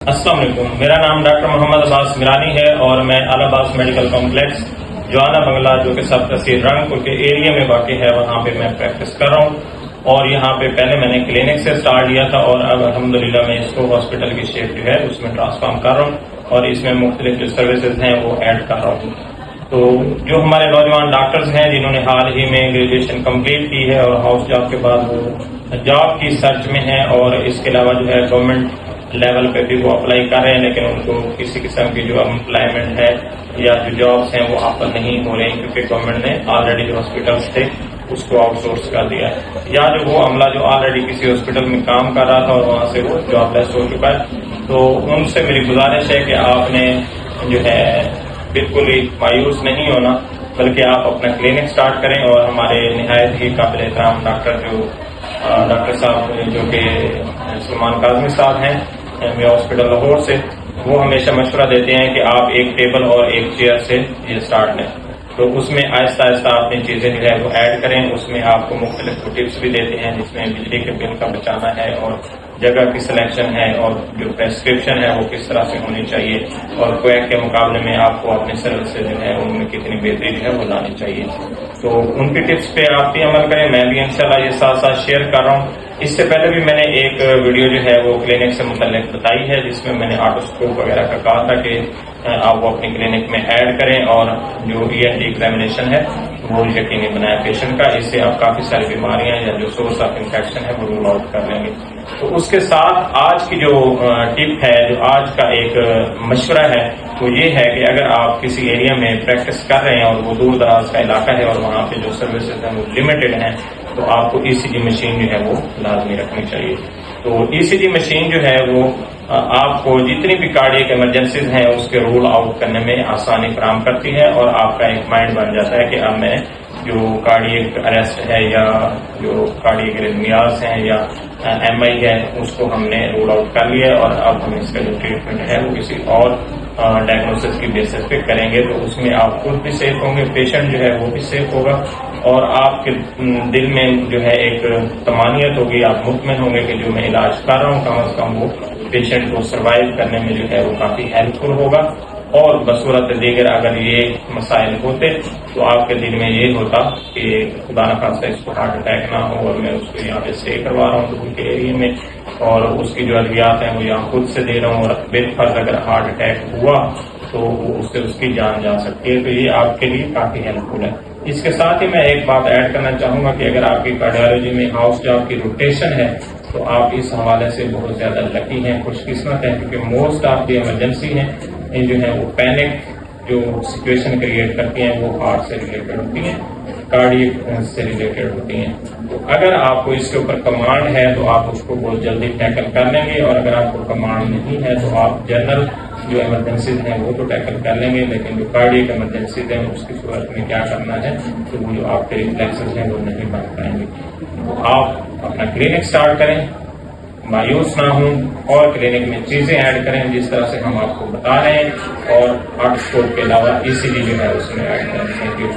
السلام علیکم، میرا نام ڈاکٹر محمد عباس میرانی ہے اور میں اعلی عباس میڈیکل کمپلیکس جوانا بنگلہ جو کہ سب تحصیل رنگپور کے ایریا میں واقع ہے وہاں پہ میں پریکٹس کر رہا ہوں. اور یہاں پہ پہلے میں نے کلینک سے سٹارٹ کیا تھا اور اب الحمدللہ میں اس کو ہاسپٹل کی شیپ جو ہے اس میں ٹرانسفارم کر رہا ہوں اور اس میں مختلف جو سروسز ہیں وہ ایڈ کر رہا ہوں. تو جو ہمارے نوجوان ڈاکٹرز ہیں جنہوں نے حال ہی میں گریجویشن کمپلیٹ کی ہے اور ہاؤس جاب کے بعد وہ جاب کی سرچ میں ہیں اور اس کے علاوہ جو ہے گورنمنٹ لیول پہ بھی وہ اپلائی کر رہے ہیں لیکن ان کو کسی قسم کی جو امپلائمنٹ ہے یا جو جابس ہیں وہ حاصل نہیں ہو رہی کیونکہ گورنمنٹ نے آلریڈی جو ہاسپٹلس تھے اس کو آؤٹ سورس کر دیا ہے یا جو وہ عملہ جو آلریڈی کسی ہاسپٹل میں کام کر رہا تھا اور وہاں سے وہ جاب لیس ہو چکا ہے. تو ان سے میری گزارش ہے کہ آپ نے جو ہے بالکل ہی مایوس نہیں ہونا بلکہ آپ اپنا کلینک سٹارٹ کریں. اور ہمارے نہایت ہی قابل احترام ڈاکٹر صاحب جو کہ سلمان کاظمی صاحب ہیں ہاسپٹل لاہور سے، وہ ہمیشہ مشورہ دیتے ہیں کہ آپ ایک ٹیبل اور ایک چیئر سے یہ سٹارٹ لیں. تو اس میں آہستہ آہستہ اپنی چیزیں جو ہے وہ ایڈ کریں. اس میں آپ کو مختلف ٹپس بھی دیتے ہیں جس میں بجلی کے بل کا بچانا ہے اور جگہ کی سلیکشن ہے اور جو پرسکرپشن ہے وہ کس طرح سے ہونی چاہیے اور کویک کے مقابلے میں آپ کو اپنے سروسز جو ہے ان میں کتنی بہتری جو ہے وہ لانی چاہیے. تو ان کی ٹپس پہ آپ بھی عمل کریں. میں بھی انشاءاللہ یہ ساتھ ساتھ شیئر کر رہا ہوں. اس سے پہلے بھی میں نے ایک ویڈیو جو ہے وہ کلینک سے متعلق بتائی ہے جس میں نے آٹوسکوپ وغیرہ کا کہا تھا کہ آپ وہ اپنی کلینک میں ایڈ کریں اور جو ایگزامینیشن ہے وہ یقینی بنائیں پیشنٹ کا. اس سے آپ کافی ساری بیماریاں یا جو سورس آف انفیکشن ہے وہ رول آؤٹ کر لیں گے. تو اس کے ساتھ آج کی جو ٹپ ہے، جو آج کا ایک مشورہ ہے وہ یہ ہے کہ اگر آپ کسی ایریا میں پریکٹس کر رہے ہیں اور وہ دور دراز کا علاقہ ہے اور وہاں پہ جو سروسز ہیں وہ لمیٹڈ ہیں تو آپ کو ای سی جی مشین جو ہے وہ لازمی رکھنی چاہیے. تو ای سی جی مشین جو ہے وہ آپ کو جتنی بھی کارڈیک ایمرجنسیز ہیں اس کے رول آؤٹ کرنے میں آسانی فراہم کرتی ہے اور آپ کا ایک مائنڈ بن جاتا ہے کہ اب میں جو کارڈیک اریسٹ ہے یا جو کارڈیک ارتھمیاز ہیں یا ایم آئی ہے اس کو ہم نے رول آؤٹ کر لیا اور اب ہم اس کا جو ٹریٹمنٹ ہے وہ کسی اور ڈائگنوسس کی بیسس پہ کریں گے. تو اس میں آپ خود بھی سیف ہوں گے، پیشنٹ جو ہے وہ بھی سیف ہوگا اور آپ کے دل میں جو ہے ایک طمانینت ہوگی، آپ مطمئن ہوں گے کہ جو میں علاج کر رہا ہوں کم از کم وہ پیشنٹ کو سروائیو کرنے میں جو ہے وہ کافی ہیلپ فل ہوگا. اور بصورت دیگر اگر یہ مسائل ہوتے تو آپ کے دل میں یہ ہوتا کہ خدا نخواستہ اس کو ہارٹ اٹیک نہ ہو اور میں اس کو یہاں پہ اسٹے کروا رہا ہوں دور کے ایریے میں اور اس کی جو ادویات ہیں وہ یہاں خود سے دے رہا ہوں اور بالفرض اگر ہارٹ اٹیک ہوا تو اس سے اس کی جان جا سکتی ہے. تو یہ آپ کے لیے کافی ہیلپ فل ہے. اس کے ساتھ ہی میں ایک بات ایڈ کرنا چاہوں گا کہ اگر آپ کی کارڈیالوجی میں ہاؤس جاب کی روٹیشن ہے تو آپ اس حوالے سے بہت زیادہ لکی ہیں، خوش قسمت ہیں کیونکہ موسٹ آف دی ایمرجنسی ہیں جو ہے وہ پینک جو سچویشن کریٹ کرتی ہیں وہ ہارٹ سے ریلیٹڈ ہوتی ہیں، کارڈیک سے ریلیٹڈ ہوتی ہیں. تو اگر آپ کو اس کے اوپر کمانڈ ہے تو آپ اس کو بہت جلدی ٹیکل کر لیں گے اور اگر آپ کو کمانڈ نہیں ہے تو آپ جنرل جو ایمرجنسیز ہیں وہ تو ٹیکل کر لیں گے لیکن جو کارڈیک ایمرجنسیز ہیں اس کی صورت میں کیا کرنا ہے تو وہ جو آپ کے ریفلیکسز ہیں وہ نہیں بن پائیں گے. تو آپ اپنا کلینک سٹارٹ کریں، مایوس نہ ہوں اور کلینک میں چیزیں ایڈ کریں جس طرح سے ہم آپ کو بتا رہے ہیں اور آٹوسکوپ کے علاوہ ای سی جی جو ہے اس میں ایڈ کریں. Thank you.